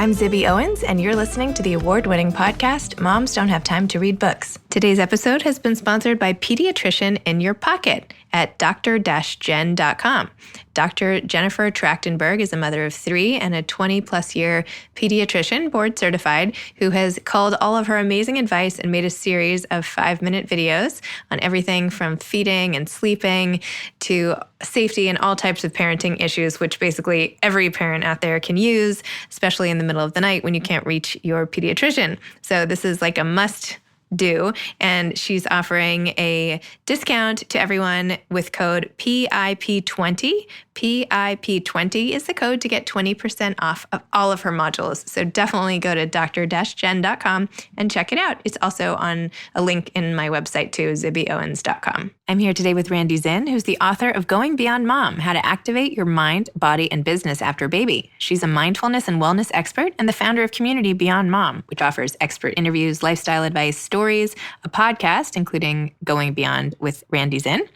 I'm Zibby Owens, and you're listening to the award-winning podcast, Moms Don't Have Time to Read Books. Today's episode has been sponsored by Pediatrician in Your Pocket at dr-jen.com. Dr. Jennifer Trachtenberg is a mother of 3 and a 20-plus year pediatrician, board certified, who has culled all of her amazing advice and made a series of 5-minute videos on everything from feeding and sleeping to safety and all types of parenting issues, which basically every parent out there can use, especially in the middle of the night when you can't reach your pediatrician. So this is like a must do, and she's offering a discount to everyone with code PIP20. PIP20 is the code to get 20% off of all of her modules. So definitely go to dr-jen.com and check it out. It's also on a link in my website too, zibbyowens.com. I'm here today with Randi Zinn, who's the author of Going Beyond Mom, How to Activate Your Mind, Body, and Business After Baby. She's a mindfulness and wellness expert and the founder of Community Beyond Mom, which offers expert interviews, lifestyle advice, stories, a podcast, including Going Beyond with Randi Zinn,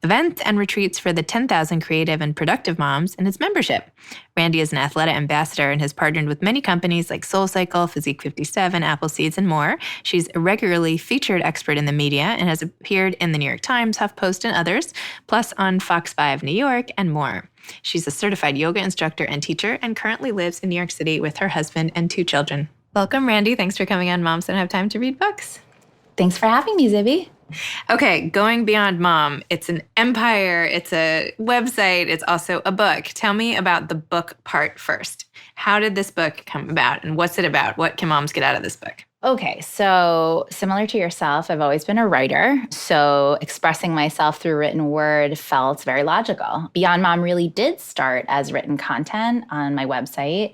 events and retreats for the 10,000 creative and productive moms, and its membership. Randi is an Athleta ambassador and has partnered with many companies like SoulCycle, Physique 57, Apple Seeds, and more. She's a regularly featured expert in the media and has appeared in the New York Times, HuffPost, and others, plus on Fox 5 New York and more. She's a certified yoga instructor and teacher and currently lives in New York City with her husband and 2 children. Welcome, Randi. Thanks for coming on Moms Don't Have Time to Read Books. Thanks for having me, Zibby. Okay, Going Beyond Mom. It's an empire. It's a website. It's also a book. Tell me about the book part first. How did this book come about, and what's it about? What can moms get out of this book? Okay, so similar to yourself, I've always been a writer, so expressing myself through written word felt very logical. Beyond Mom really did start as written content on my website,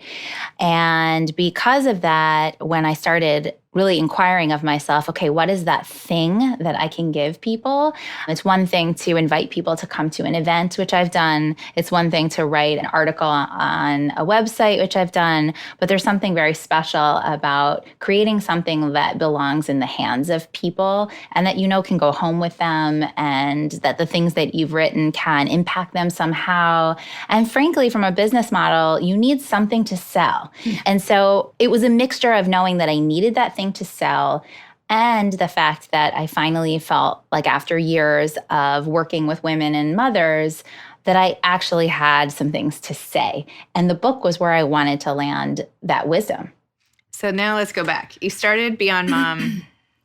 and because of that, when I started really inquiring of myself, okay, what is that thing that I can give people? It's one thing to invite people to come to an event, which I've done. It's one thing to write an article on a website, which I've done. But there's something very special about creating something that belongs in the hands of people and that you know can go home with them, and that the things that you've written can impact them somehow. And frankly, from a business model, you need something to sell. And so it was a mixture of knowing that I needed that thing to sell, and the fact that I finally felt like after years of working with women and mothers that I actually had some things to say. And the book was where I wanted to land that wisdom. So now let's go back. You started Beyond Mom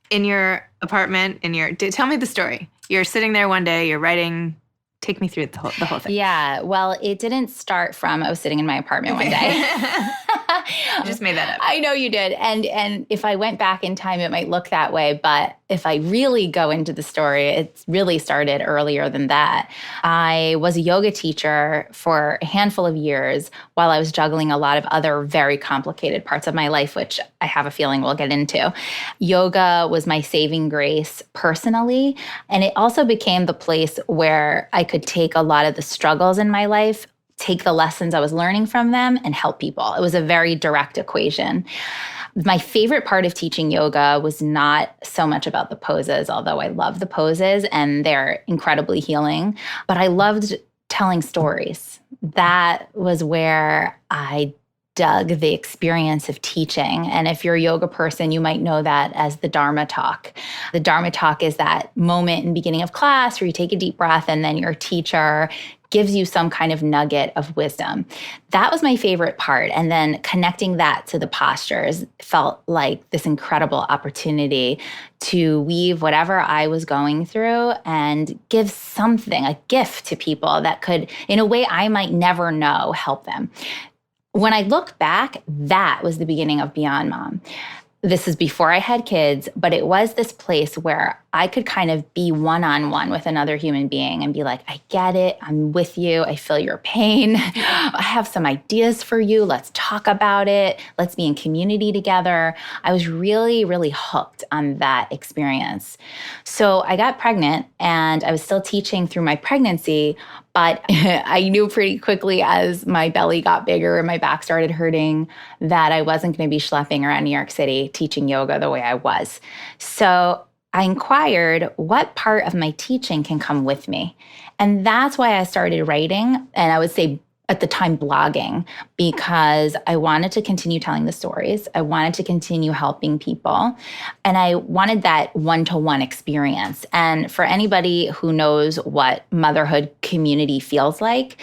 in your apartment, tell me the story. You're sitting there one day, you're writing. Take me through the whole thing. Yeah, well, it didn't start from I was sitting in my apartment one day. I just made that up. I know you did. And if I went back in time, it might look that way. But if I really go into the story, it really started earlier than that. I was a yoga teacher for a handful of years while I was juggling a lot of other very complicated parts of my life, which I have a feeling we'll get into. Yoga was my saving grace personally. And it also became the place where I could take a lot of the struggles in my life, take the lessons I was learning from them, and help people. It was a very direct equation. My favorite part of teaching yoga was not so much about the poses, although I love the poses and they're incredibly healing, but I loved telling stories. That was where I dug the experience of teaching. And if you're a yoga person, you might know that as the Dharma talk. The Dharma talk is that moment in the beginning of class where you take a deep breath and then your teacher gives you some kind of nugget of wisdom. That was my favorite part. And then connecting that to the postures felt like this incredible opportunity to weave whatever I was going through and give something, a gift to people that could, in a way I might never know, help them. When I look back, that was the beginning of Beyond Mom. This is before I had kids, but it was this place where I could kind of be one-on-one with another human being and be like, I get it. I'm with you. I feel your pain. I have some ideas for you. Let's talk about it. Let's be in community together. I was really, really hooked on that experience. So I got pregnant and I was still teaching through my pregnancy, but I knew pretty quickly as my belly got bigger and my back started hurting that I wasn't going to be schlepping around New York City teaching yoga the way I was. So I inquired what part of my teaching can come with me. And that's why I started writing. And I would say at the time blogging because I wanted to continue telling the stories. I wanted to continue helping people. And I wanted that one-to-one experience. And for anybody who knows what motherhood community feels like,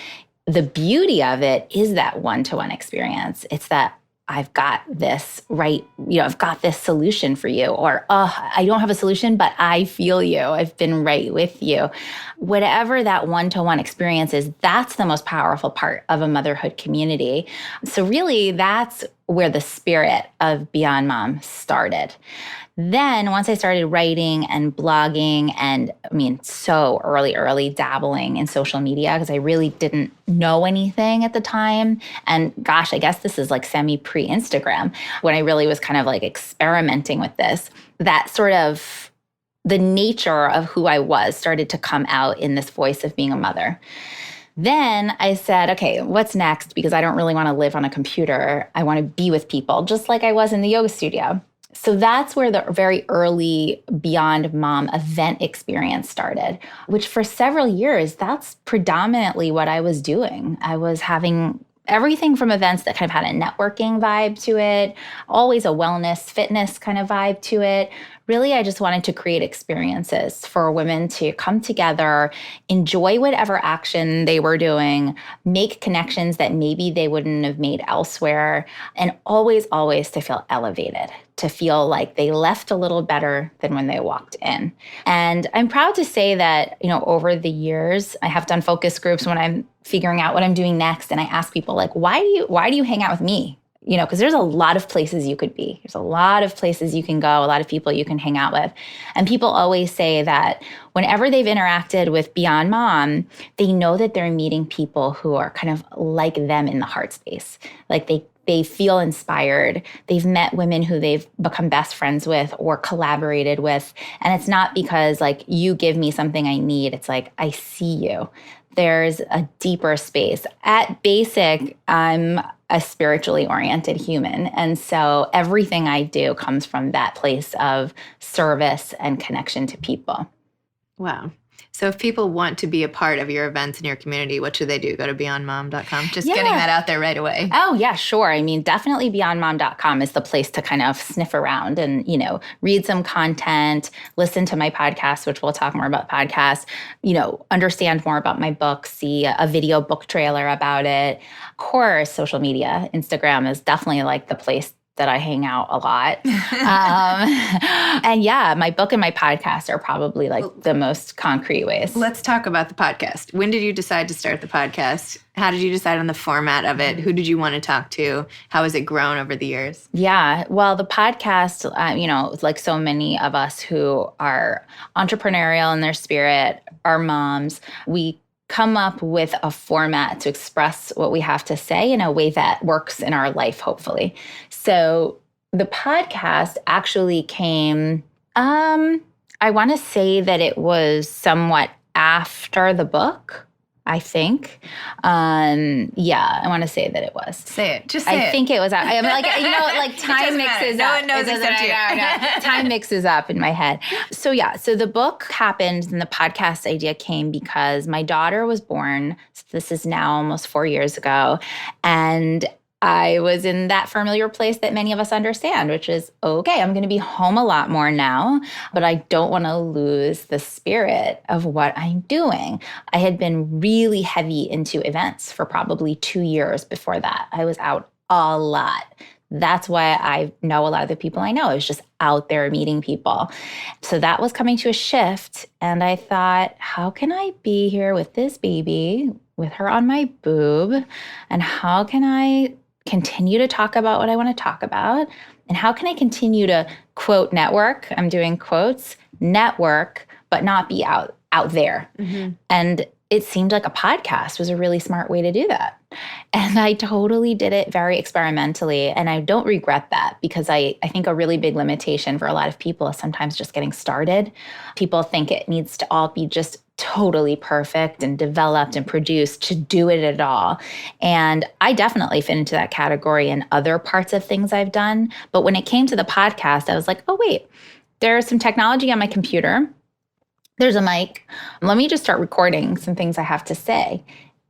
the beauty of it is that one-to-one experience. It's that I've got this I've got this solution for you, or, I don't have a solution, but I feel you. I've been right with you. Whatever that one-to-one experience is, that's the most powerful part of a motherhood community. So really, that's where the spirit of Beyond Mom started. Then once I started writing and blogging and so early dabbling in social media because I really didn't know anything at the time. And gosh, I guess this is like semi-pre-Instagram when I really was kind of like experimenting with this. That sort of the nature of who I was started to come out in this voice of being a mother. Then I said, okay, what's next? Because I don't really want to live on a computer. I want to be with people just like I was in the yoga studio. So that's where the very early Beyond Mom event experience started, which for several years, that's predominantly what I was doing. I was having everything from events that kind of had a networking vibe to it, always a wellness, fitness kind of vibe to it. Really, I just wanted to create experiences for women to come together, enjoy whatever action they were doing, make connections that maybe they wouldn't have made elsewhere, and always to feel elevated, to feel like they left a little better than when they walked in. And I'm proud to say that, over the years, I have done focus groups when I'm figuring out what I'm doing next. And I ask people like, why do you hang out with me? Because there's a lot of places you could be. There's a lot of places you can go, a lot of people you can hang out with. And people always say that whenever they've interacted with Beyond Mom, they know that they're meeting people who are kind of like them in the heart space. Like they feel inspired. They've met women who they've become best friends with or collaborated with. And it's not because like you give me something I need. It's like, I see you. There's a deeper space. At basic, I'm a spiritually oriented human. And so everything I do comes from that place of service and connection to people. Wow. So if people want to be a part of your events in your community, what should they do? Go to beyondmom.com. Just getting that out there right away. Oh, yeah, sure. Definitely beyondmom.com is the place to kind of sniff around and, read some content, listen to my podcast, which we'll talk more about podcasts, understand more about my book, see a video book trailer about it. Of course, social media, Instagram is definitely like the place that I hang out a lot. And yeah, my book and my podcast are probably like the most concrete ways. Let's talk about the podcast. When did you decide to start the podcast? How did you decide on the format of it? Who did you want to talk to? How has it grown over the years? Yeah, well, the podcast, like so many of us who are entrepreneurial in their spirit, are moms, we come up with a format to express what we have to say in a way that works in our life, hopefully. So the podcast actually came, I want to say that it was somewhat after the book, I think. Yeah, I want to say that it was. Say it. Just say it. I think it was. I mean, like time mixes up. No one knows except you. Time mixes up in my head. So yeah, so the book happened and the podcast idea came because my daughter was born. So this is now almost 4 years ago. And I was in that familiar place that many of us understand, which is, okay, I'm going to be home a lot more now, but I don't want to lose the spirit of what I'm doing. I had been really heavy into events for probably 2 years before that. I was out a lot. That's why I know a lot of the people I know. I was just out there meeting people. So that was coming to a shift. And I thought, how can I be here with this baby, with her on my boob? And how can I continue to talk about what I want to talk about? And how can I continue to, quote, network? I'm doing quotes, network, but not be out there. Mm-hmm. And it seemed like a podcast was a really smart way to do that. And I totally did it very experimentally. And I don't regret that because I think a really big limitation for a lot of people is sometimes just getting started. People think it needs to all be just totally perfect and developed and produced to do it at all. And I definitely fit into that category in other parts of things I've done. But when it came to the podcast, I was like, oh, wait, there's some technology on my computer. There's a mic. Let me just start recording some things I have to say.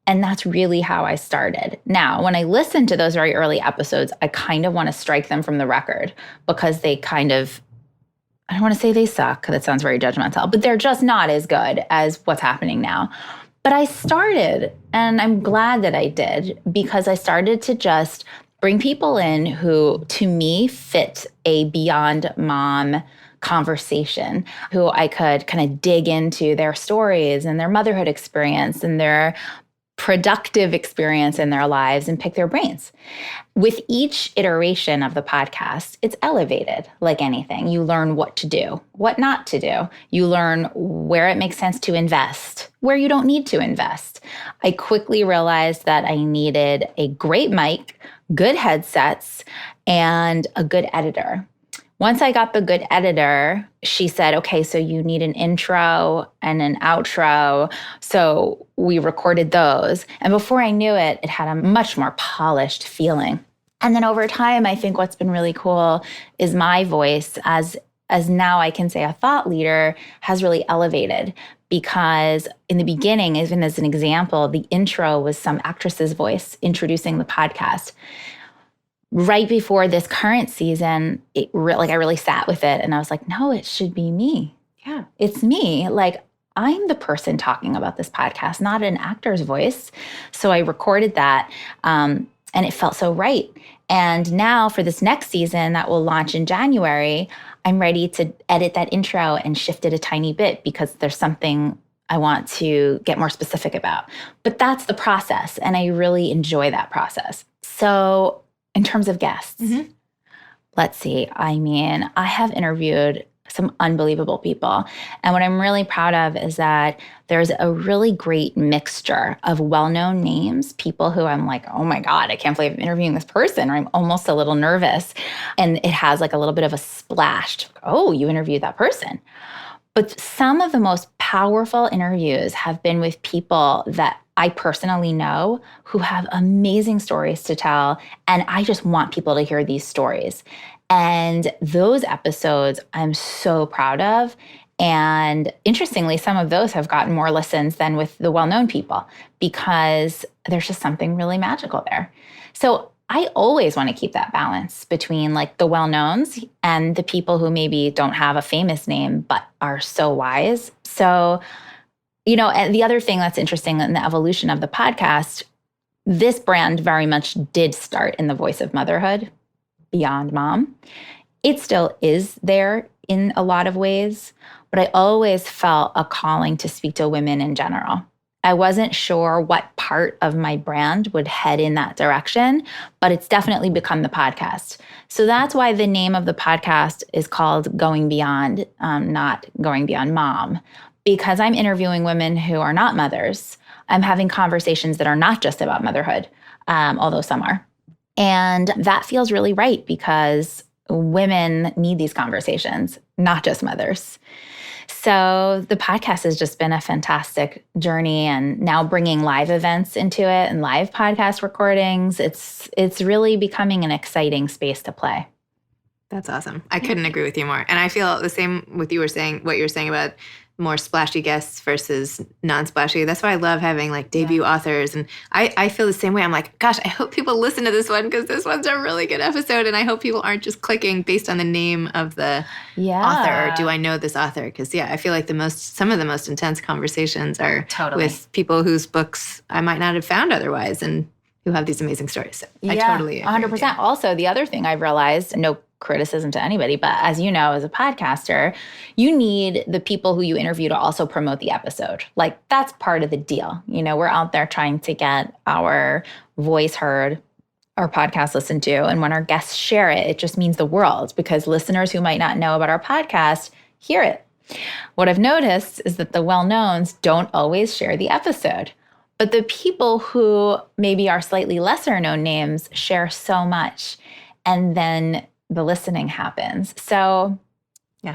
And that's really how I started. Now, when I listen to those very early episodes, I kind of want to strike them from the record because they kind of, I don't want to say they suck. That sounds very judgmental, but they're just not as good as what's happening now. But I started, and I'm glad that I did, because I started to just bring people in who, to me, fit a Beyond Mom conversation, who I could kind of dig into their stories and their motherhood experience and their productive experience in their lives and pick their brains. With each iteration of the podcast, it's elevated like anything. You learn what to do, what not to do. You learn where it makes sense to invest, where you don't need to invest. I quickly realized that I needed a great mic, good headsets, and a good editor. Once I got the good editor, she said, okay, so you need an intro and an outro. So we recorded those. And before I knew it, it had a much more polished feeling. And then over time, I think what's been really cool is my voice as now I can say a thought leader has really elevated, because in the beginning, even as an example, the intro was some actress's voice introducing the podcast. Right before this current season, I really sat with it and I was like, no, it should be me. Yeah. It's me. Like, I'm the person talking about this podcast, not an actor's voice. So I recorded that and it felt so right. And now for this next season that will launch in January, I'm ready to edit that intro and shift it a tiny bit because there's something I want to get more specific about. But that's the process. And I really enjoy that process. So in terms of guests, let's see. I mean, I have interviewed some unbelievable people. And what I'm really proud of is that there's a really great mixture of well-known names, people who I'm like, oh my God, I can't believe I'm interviewing this person, or I'm almost a little nervous. And it has like a little bit of a splash. Oh, you interviewed that person. But some of the most powerful interviews have been with people that I personally know who have amazing stories to tell. And I just want people to hear these stories. And those episodes I'm so proud of. And interestingly, some of those have gotten more listens than with the well-known people because there's just something really magical there. So I always want to keep that balance between like the well-knowns and the people who maybe don't have a famous name but are so wise. So, and the other thing that's interesting in the evolution of the podcast, this brand very much did start in the voice of motherhood, Beyond Mom. It still is there in a lot of ways, but I always felt a calling to speak to women in general. I wasn't sure what part of my brand would head in that direction, but it's definitely become the podcast. So that's why the name of the podcast is called Going Beyond, not Going Beyond Mom, because I'm interviewing women who are not mothers. I'm having conversations that are not just about motherhood, although some are. And that feels really right because women need these conversations, not just mothers. So the podcast has just been a fantastic journey, and now bringing live events into it and live podcast recordings, it's really becoming an exciting space to play. That's awesome. I couldn't agree with you more. And I feel the same with what you were saying about more splashy guests versus non-splashy. That's why I love having like debut authors. And I feel the same way. I'm like, gosh, I hope people listen to this one because this one's a really good episode. And I hope people aren't just clicking based on the name of the author. Or do I know this author? Because I feel like some of the most intense conversations are with people whose books I might not have found otherwise and who have these amazing stories. So I totally agree 100%. Also, the other thing I've realized, no criticism to anybody, but as you know, as a podcaster, you need the people who you interview to also promote the episode. Like that's part of the deal. We're out there trying to get our voice heard, our podcast listened to. And when our guests share it, it just means the world because listeners who might not know about our podcast hear it. What I've noticed is that the well-knowns don't always share the episode. But the people who maybe are slightly lesser known names share so much. And then the listening happens. So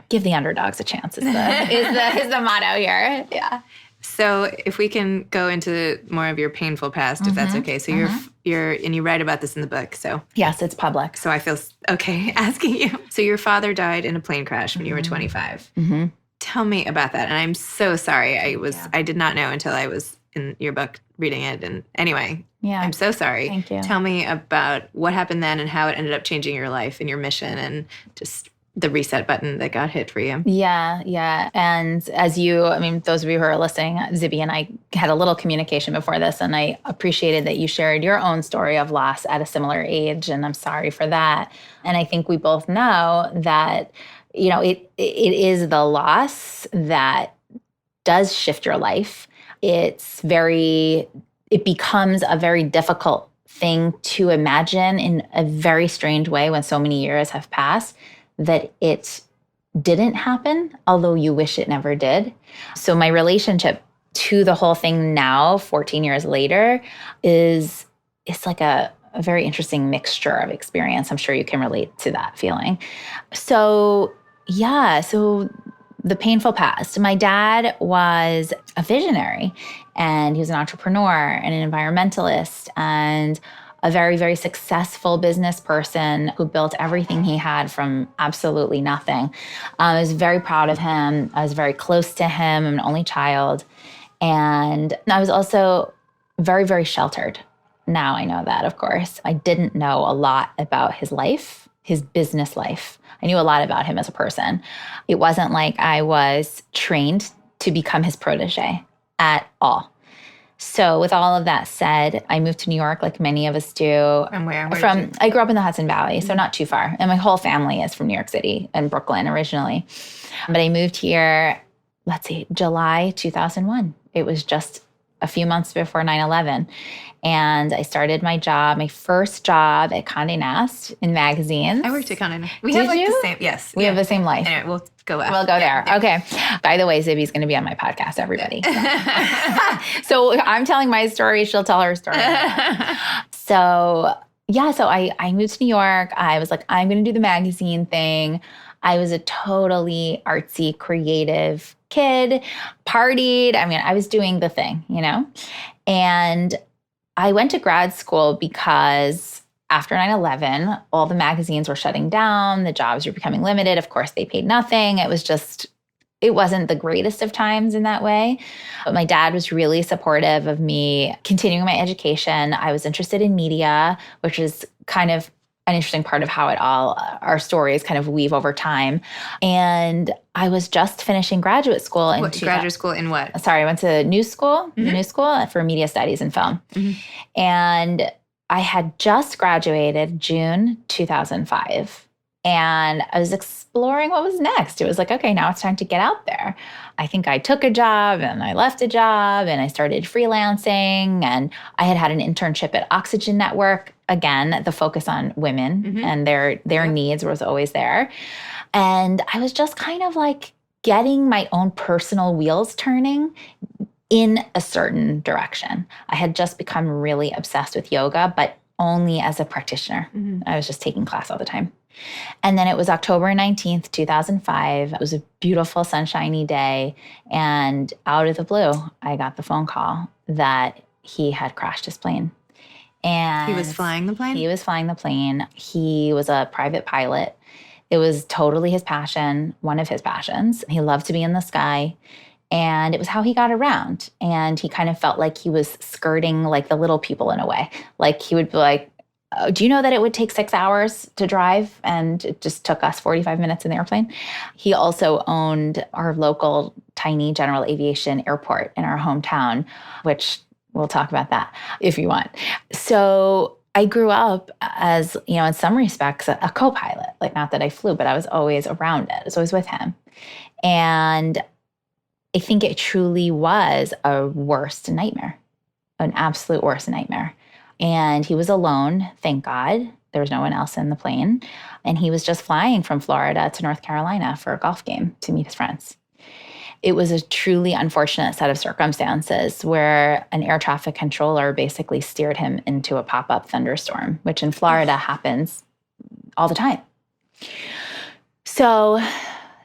give the underdogs a chance is the motto here. Yeah. So if we can go into more of your painful past, if that's okay. So you're and you write about this in the book. So yes, it's public. So I feel okay asking you. So your father died in a plane crash when you were 25. Tell me about that. And I'm so sorry. I did not know until I was in your book reading it. And anyway, Yeah. I'm so sorry. Thank you. Tell me about what happened then and how it ended up changing your life and your mission and just the reset button that got hit for you. Yeah. And as those of you who are listening, Zibby and I had a little communication before this, and I appreciated that you shared your own story of loss at a similar age, and I'm sorry for that. And I think we both know that, it is the loss that does shift your life. It becomes a very difficult thing to imagine in a very strange way when so many years have passed that it didn't happen, although you wish it never did. So my relationship to the whole thing now, 14 years later, it's like a very interesting mixture of experience. I'm sure you can relate to that feeling. So the painful past. My dad was a visionary, and he was an entrepreneur and an environmentalist and a very, very successful business person who built everything he had from absolutely nothing. I was very proud of him. I was very close to him. I'm an only child. And I was also very, very sheltered. Now I know that, of course. I didn't know a lot about his life, his business life. I knew a lot about him as a person. It wasn't like I was trained to become his protege at all. So with all of that said, I moved to New York like many of us do. From where? I grew up in the Hudson Valley, so not too far. And my whole family is from New York City and Brooklyn originally. But I moved here, July 2001. It was just a few months before 9/11. And I started my first job at Condé Nast in magazines. I worked at Condé Nast. We Did have like you? the same, yes. We have the same life. Anyway, we'll go there. Yeah. Okay. By the way, Zibby's going to be on my podcast, everybody. So I'm telling my story. She'll tell her story. So I moved to New York. I was like, I'm going to do the magazine thing. I was a totally artsy, creative kid, partied. I was doing the thing, And I went to grad school because after 9/11, all the magazines were shutting down. The jobs were becoming limited. Of course, they paid nothing. It wasn't the greatest of times in that way. But my dad was really supportive of me continuing my education. I was interested in media, which is kind of an interesting part of how our stories kind of weave over time. And I was just finishing graduate school. Graduate school in what? Sorry, I went to New School for media studies and film. Mm-hmm. And I had just graduated June 2005. And I was exploring what was next. It was like, okay, now it's time to get out there. I think I took a job and I left a job and I started freelancing. And I had an internship at Oxygen Network. Again, the focus on women and their needs was always there. And I was just kind of like getting my own personal wheels turning in a certain direction. I had just become really obsessed with yoga, but only as a practitioner. Mm-hmm. I was just taking class all the time. And then it was October 19th, 2005. It was a beautiful, sunshiny day. And out of the blue, I got the phone call that he had crashed his plane. And he was flying the plane? He was flying the plane. He was a private pilot. It was totally his passion, one of his passions. He loved to be in the sky. And it was how he got around. And he kind of felt like he was skirting like the little people in a way. Like he would be like, oh, do you know that it would take 6 hours to drive? And it just took us 45 minutes in the airplane. He also owned our local tiny general aviation airport in our hometown, which we'll talk about that if you want. So I grew up as, in some respects, a co-pilot. Like, not that I flew, but I was always around it. I was always with him. And I think it truly was a worst nightmare, an absolute worst nightmare. And he was alone, thank God. There was no one else in the plane. And he was just flying from Florida to North Carolina for a golf game to meet his friends. It was a truly unfortunate set of circumstances where an air traffic controller basically steered him into a pop-up thunderstorm, which in Florida happens all the time. So,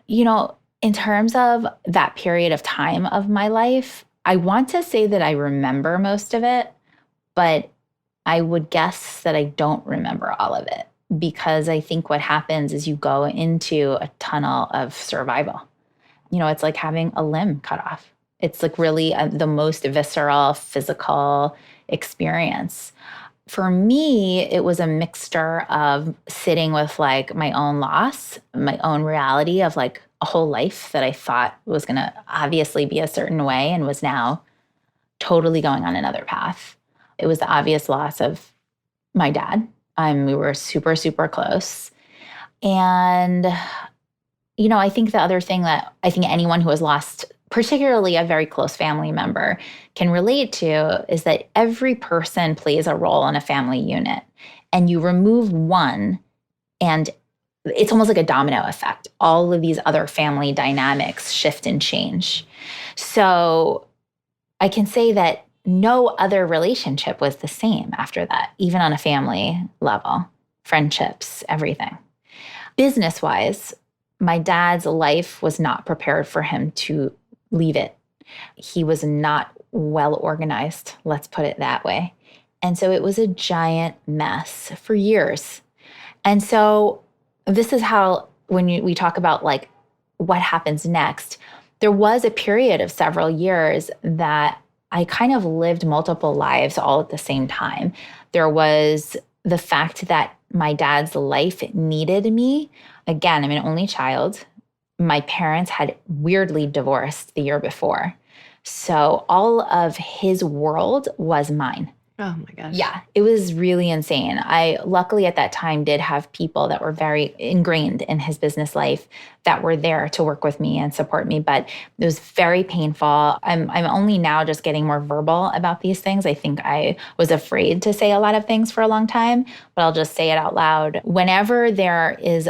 in terms of that period of time of my life, I want to say that I remember most of it, but I would guess that I don't remember all of it, because I think what happens is you go into a tunnel of survival. It's like having a limb cut off. It's like really the most visceral, physical experience. For me, it was a mixture of sitting with like my own loss, my own reality of like a whole life that I thought was going to obviously be a certain way and was now totally going on another path. It was the obvious loss of my dad. We were super, super close. And, I think the other thing that I think anyone who has lost, particularly a very close family member, can relate to is that every person plays a role in a family unit. And you remove one, and it's almost like a domino effect. All of these other family dynamics shift and change. So I can say that no other relationship was the same after that, even on a family level, friendships, everything. Business-wise, my dad's life was not prepared for him to leave it. He was not well organized, let's put it that way. And so it was a giant mess for years. And so this is how, when we talk about like what happens next, there was a period of several years that I kind of lived multiple lives all at the same time. There was the fact that my dad's life needed me. Again, I'm an only child. My parents had weirdly divorced the year before. So all of his world was mine. Oh my gosh. Yeah, it was really insane. I luckily at that time did have people that were very ingrained in his business life that were there to work with me and support me, but it was very painful. I'm only now just getting more verbal about these things. I think I was afraid to say a lot of things for a long time, but I'll just say it out loud. Whenever there is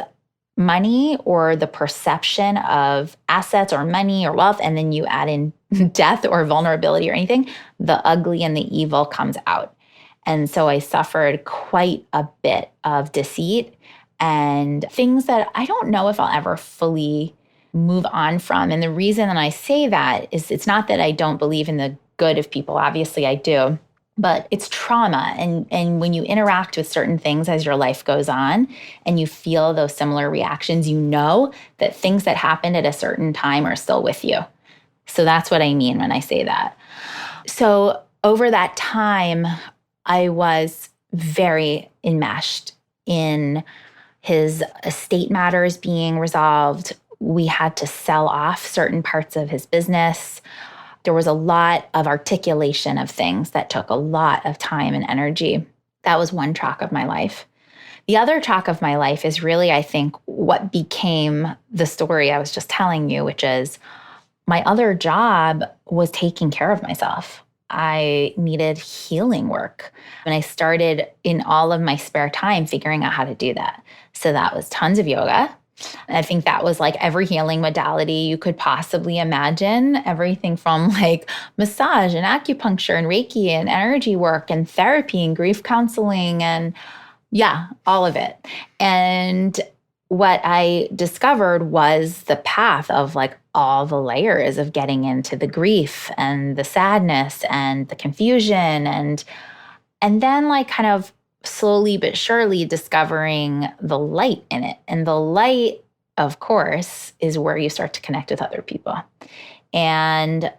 money or the perception of assets or money or wealth, and then you add in death or vulnerability or anything, the ugly and the evil comes out. And so I suffered quite a bit of deceit and things that I don't know if I'll ever fully move on from. And the reason that I say that is it's not that I don't believe in the good of people. Obviously I do. But it's trauma. And when you interact with certain things as your life goes on and you feel those similar reactions, you know that things that happened at a certain time are still with you. So that's what I mean when I say that. So over that time, I was very enmeshed in his estate matters being resolved. We had to sell off certain parts of his business. There was a lot of articulation of things that took a lot of time and energy. That was one track of my life. The other track of my life is really, I think, what became the story I was just telling you, which is my other job was taking care of myself. I needed healing work. And I started in all of my spare time figuring out how to do that. So that was tons of yoga. And I think that was like every healing modality you could possibly imagine, everything from like massage and acupuncture and Reiki and energy work and therapy and grief counseling and yeah, all of it. And what I discovered was the path of like all the layers of getting into the grief and the sadness and the confusion and then like kind of slowly but surely discovering the light in it. And the light, of course, is where you start to connect with other people. And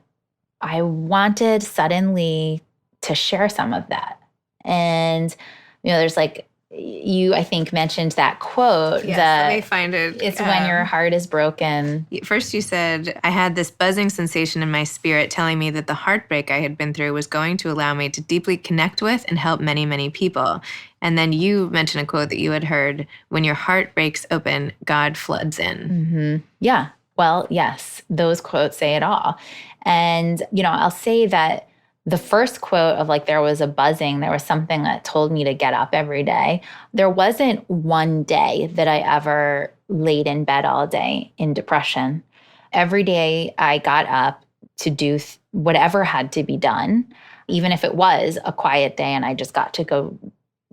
I wanted suddenly to share some of that. And, there's like, you, I think, mentioned that quote. Yes, let me find it. It's when your heart is broken. First you said, I had this buzzing sensation in my spirit telling me that the heartbreak I had been through was going to allow me to deeply connect with and help many, many people. And then you mentioned a quote that you had heard, when your heart breaks open, God floods in. Mm-hmm. Yeah. Well, yes, those quotes say it all. And, I'll say that the first quote of like, there was a buzzing, there was something that told me to get up every day. There wasn't one day that I ever laid in bed all day in depression. Every day I got up to do whatever had to be done, even if it was a quiet day and I just got to go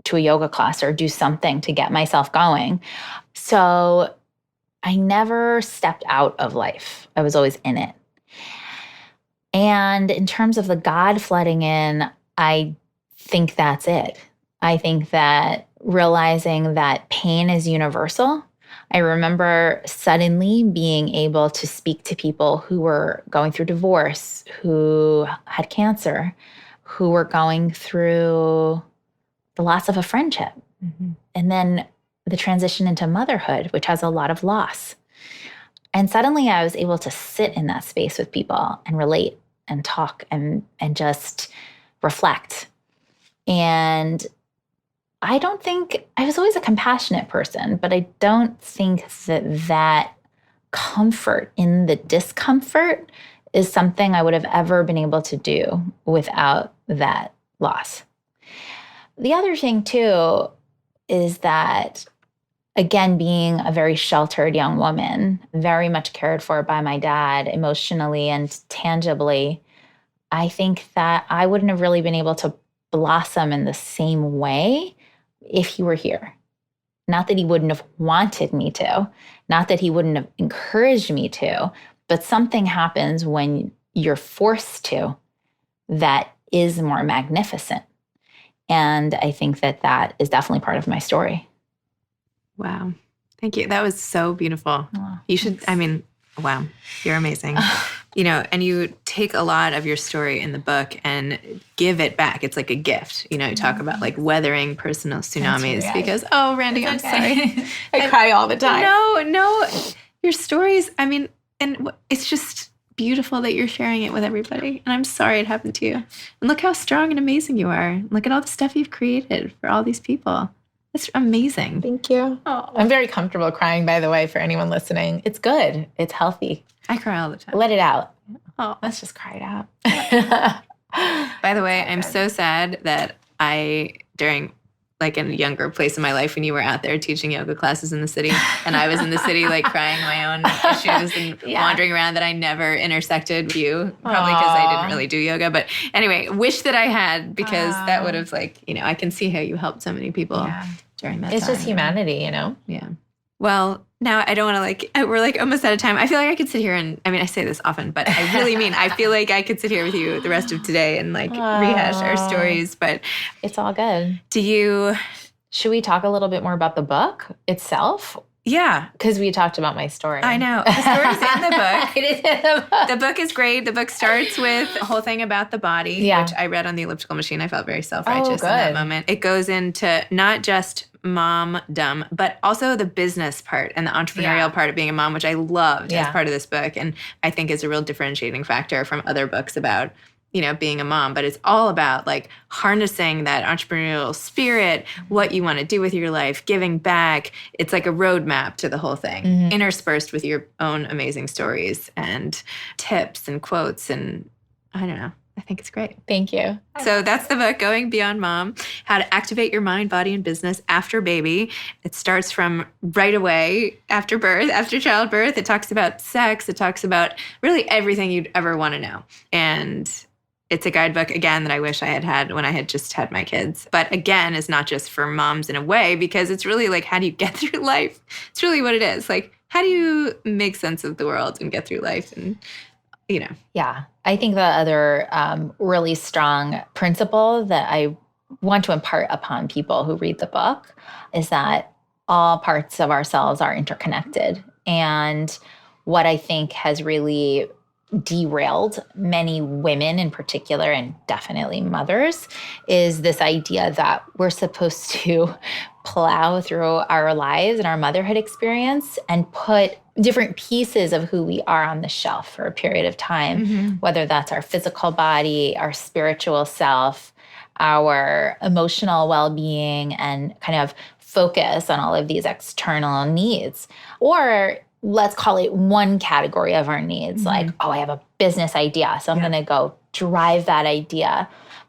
to a yoga class or do something to get myself going. So I never stepped out of life. I was always in it. And in terms of the God flooding in, I think that's it. I think that realizing that pain is universal. I remember suddenly being able to speak to people who were going through divorce, who had cancer, who were going through the loss of a friendship. And then the transition into motherhood, which has a lot of loss. And suddenly I was able to sit in that space with people and relate and talk and just reflect. And I was always a compassionate person, but I don't think that comfort in the discomfort is something I would have ever been able to do without that loss. The other thing too is that, again, being a very sheltered young woman, very much cared for by my dad emotionally and tangibly, I think that I wouldn't have really been able to blossom in the same way if he were here. Not that he wouldn't have wanted me to, not that he wouldn't have encouraged me to, but something happens when you're forced to that is more magnificent. And I think that is definitely part of my story. Wow. Thank you. That was so beautiful. Oh, you should, wow, you're amazing. And you take a lot of your story in the book and give it back. It's like a gift. You talk about like weathering personal tsunamis because, Randi, I'm sorry. I cry all the time. No, your stories, and it's just beautiful that you're sharing it with everybody. And I'm sorry it happened to you. And look how strong and amazing you are. Look at all the stuff you've created for all these people. It's amazing. Thank you. Oh, I'm very comfortable crying, by the way, for anyone listening. It's good. It's healthy. I cry all the time. Let it out. Oh, let's just cry it out. By the way, I'm so sad that during like in a younger place in my life when you were out there teaching yoga classes in the city and I was in the city like crying my own issues and wandering around that I never intersected with you, probably because I didn't really do yoga. But anyway, wish that I had because that would have I can see how you helped so many people during that time. It's just humanity, Yeah. Well, now I don't want to we're like almost out of time. I feel like I could sit here and, I say this often, but I really mean, I feel like I could sit here with you the rest of today and rehash our stories, but it's all good. Should we talk a little bit more about the book itself? Yeah. Because we talked about my story. I know. The story's in the book. It is in the book. The book is great. The book starts with a whole thing about the body, which I read on the elliptical machine. I felt very self-righteous in that moment. It goes into not just mom-dom, but also the business part and the entrepreneurial part of being a mom, which I loved as part of this book. And I think is a real differentiating factor from other books about being a mom, but it's all about harnessing that entrepreneurial spirit, what you want to do with your life, giving back. It's like a roadmap to the whole thing, interspersed with your own amazing stories and tips and quotes. And I don't know. I think it's great. Thank you. So that's the book, Going Beyond Mom, How to Activate Your Mind, Body, and Business After Baby. It starts from right away after birth, after childbirth. It talks about sex. It talks about really everything you'd ever want to know. And it's a guidebook, again, that I wish I had when I had just had my kids. But again, it's not just for moms in a way, because it's really how do you get through life? It's really what it is. How do you make sense of the world and get through life? And, Yeah. I think the other really strong principle that I want to impart upon people who read the book is that all parts of ourselves are interconnected. And what I think has really derailed many women in particular, and definitely mothers, is this idea that we're supposed to plow through our lives and our motherhood experience and put different pieces of who we are on the shelf for a period of time, whether that's our physical body, our spiritual self, our emotional well-being, and kind of focus on all of these external needs. Or let's call it one category of our needs, I have a business idea, so I'm going to go drive that idea.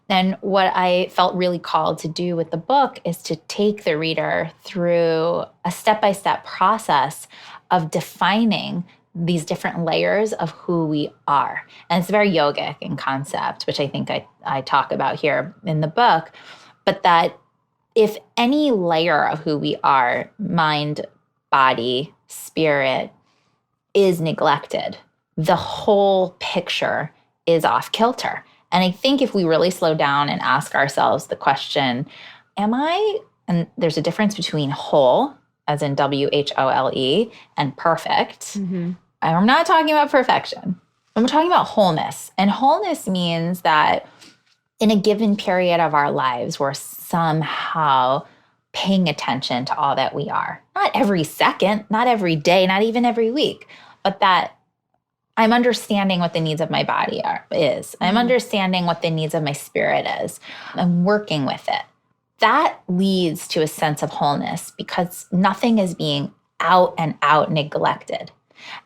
And what I felt really called to do with the book is to take the reader through a step-by-step process of defining these different layers of who we are. And it's very yogic in concept, which I think I talk about here in the book, but that if any layer of who we are, mind, body, spirit, is neglected, the whole picture is off kilter. And I think if we really slow down and ask ourselves the question, am I, and there's a difference between whole as in WHOLE, and perfect. And I'm not talking about perfection. I'm talking about wholeness. And wholeness means that in a given period of our lives, we're somehow paying attention to all that we are. Not every second, not every day, not even every week, but that I'm understanding what the needs of my body is. I'm understanding what the needs of my spirit is. I'm working with it. That leads to a sense of wholeness because nothing is being out and out neglected.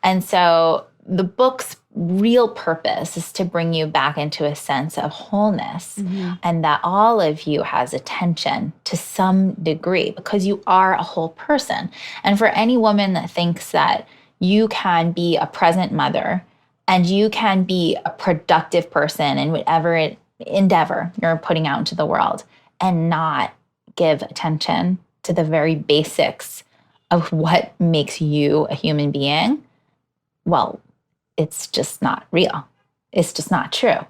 And so the book's real purpose is to bring you back into a sense of wholeness and that all of you has attention to some degree because you are a whole person. And for any woman that thinks that you can be a present mother and you can be a productive person in whatever endeavor you're putting out into the world and not give attention to the very basics of what makes you a human being, well, it's just not real. It's just not true.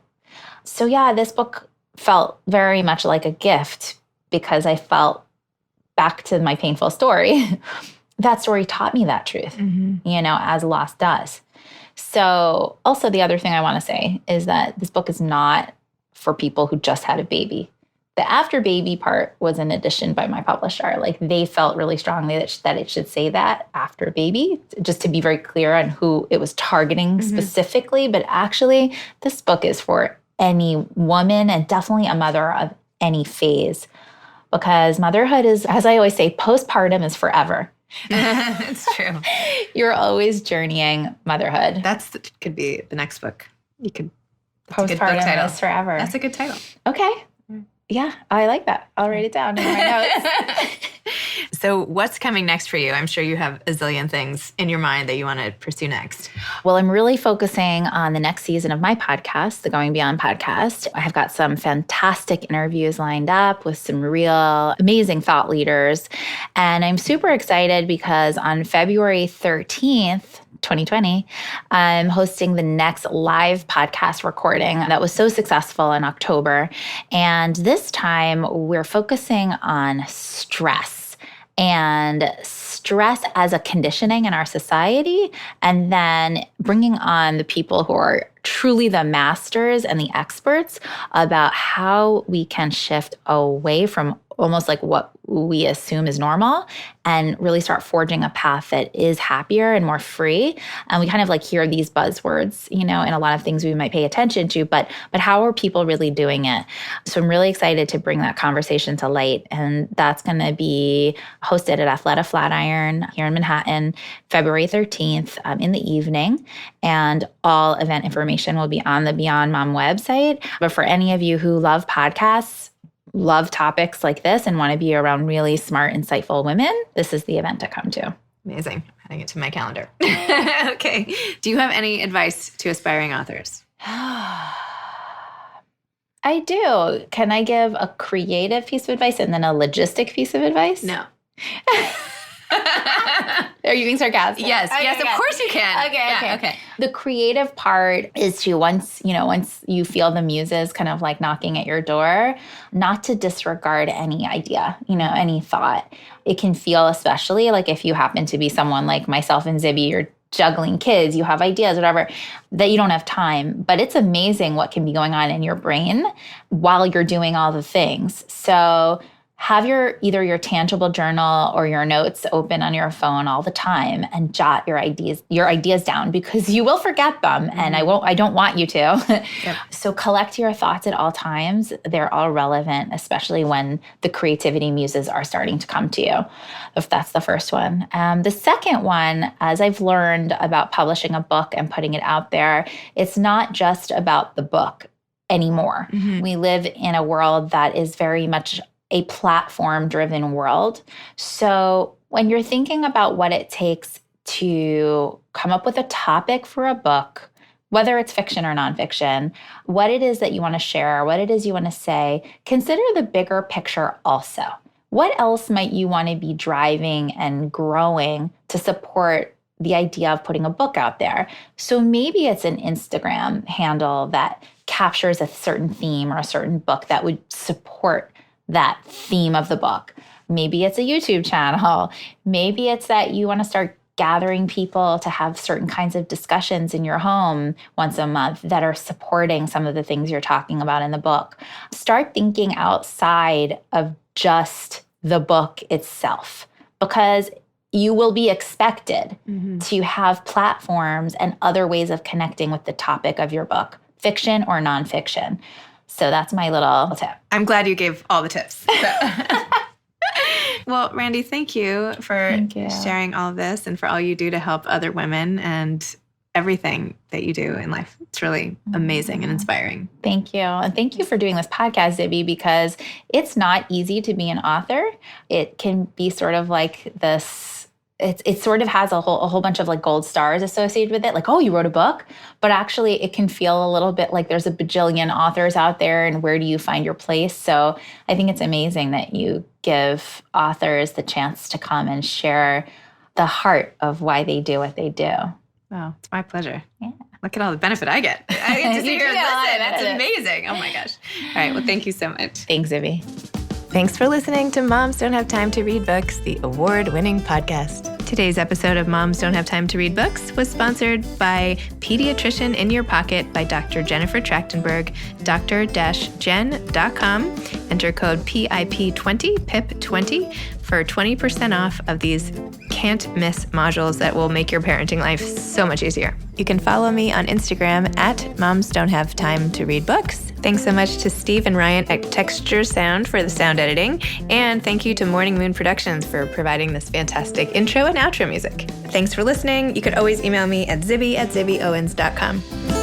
So yeah, this book felt very much like a gift because I felt back to my painful story. That story taught me that truth, as loss does. So also the other thing I want to say is that this book is not for people who just had a baby. The after baby part was an addition by my publisher. Like they felt really strongly that it should say that after baby, just to be very clear on who it was targeting specifically. But actually, this book is for any woman and definitely a mother of any phase. Because motherhood is, as I always say, postpartum is forever. It's true. You're always journeying motherhood. Could be the next book. Postpartum is forever. That's a good title. Okay. Yeah, I like that. I'll write it down in my notes. So what's coming next for you? I'm sure you have a zillion things in your mind that you want to pursue next. Well, I'm really focusing on the next season of my podcast, the Going Beyond podcast. I have got some fantastic interviews lined up with some real amazing thought leaders. And I'm super excited because on February 13th, 2020, I'm hosting the next live podcast recording that was so successful in October. And this time we're focusing on stress and stress as a conditioning in our society, and then bringing on the people who are truly the masters and the experts about how we can shift away from almost like what we assume is normal and really start forging a path that is happier and more free. And we kind of like hear these buzzwords, in a lot of things we might pay attention to, but how are people really doing it? So I'm really excited to bring that conversation to light. And that's going to be hosted at Athleta Flatiron here in Manhattan, February 13th in the evening. And all event information will be on the Beyond Mom website. But for any of you who love podcasts, love topics like this, and want to be around really smart, insightful women, this is the event to come to. Amazing. I'm adding it to my calendar. Okay. Do you have any advice to aspiring authors? I do. Can I give a creative piece of advice and then a logistic piece of advice? No. Are you being sarcastic? Yes, of course you can. Okay. The creative part is to once you feel the muses kind of like knocking at your door, not to disregard any idea, any thought. It can feel, especially like if you happen to be someone like myself and Zibby, you're juggling kids, you have ideas, whatever, that you don't have time. But it's amazing what can be going on in your brain while you're doing all the things. So have either your tangible journal or your notes open on your phone all the time and jot your ideas down, because you will forget them, and I don't want you to. Yep. So collect your thoughts at all times. They're all relevant, especially when the creativity muses are starting to come to you. If that's the first one. The second one, as I've learned about publishing a book and putting it out there, it's not just about the book anymore. We live in a world that is very much a platform-driven world. So when you're thinking about what it takes to come up with a topic for a book, whether it's fiction or nonfiction, what it is that you want to share, what it is you want to say, consider the bigger picture also. What else might you want to be driving and growing to support the idea of putting a book out there? So maybe it's an Instagram handle that captures a certain theme or a certain book that would support that theme of the book. Maybe it's a YouTube channel. Maybe it's that you want to start gathering people to have certain kinds of discussions in your home once a month that are supporting some of the things you're talking about in the book. Start thinking outside of just the book itself, because you will be expected to have platforms and other ways of connecting with the topic of your book, fiction or nonfiction. So that's my little tip. I'm glad you gave all the tips. Well, Randi, thank you for sharing all of this and for all you do to help other women and everything that you do in life. It's really amazing and inspiring. Thank you. And thank you for doing this podcast, Zibby, because it's not easy to be an author. It can be sort of like this. It sort of has a whole bunch of like gold stars associated with it. Like, oh, you wrote a book. But actually, it can feel a little bit like there's a bajillion authors out there, and where do you find your place? So I think it's amazing that you give authors the chance to come and share the heart of why they do what they do. Wow, it's my pleasure. Yeah. Look at all the benefit I get. I get to sit here and listen. That's benefit. amazing. Oh my gosh. All right, well, thank you so much. Thanks, Zibby. Thanks for listening to Moms Don't Have Time to Read Books, the award-winning podcast. Today's episode of Moms Don't Have Time to Read Books was sponsored by Pediatrician in Your Pocket by Dr. Jennifer Trachtenberg, dr-jen.com. Enter code PIP20, PIP20, for 20% off of these can't-miss modules that will make your parenting life so much easier. You can follow me on Instagram at Moms Don't Have Time to Read Books. Thanks so much to Steve and Ryan at Texture Sound for the sound editing. And thank you to Morning Moon Productions for providing this fantastic intro and outro music. Thanks for listening. You could always email me at zibby@zibbyowens.com.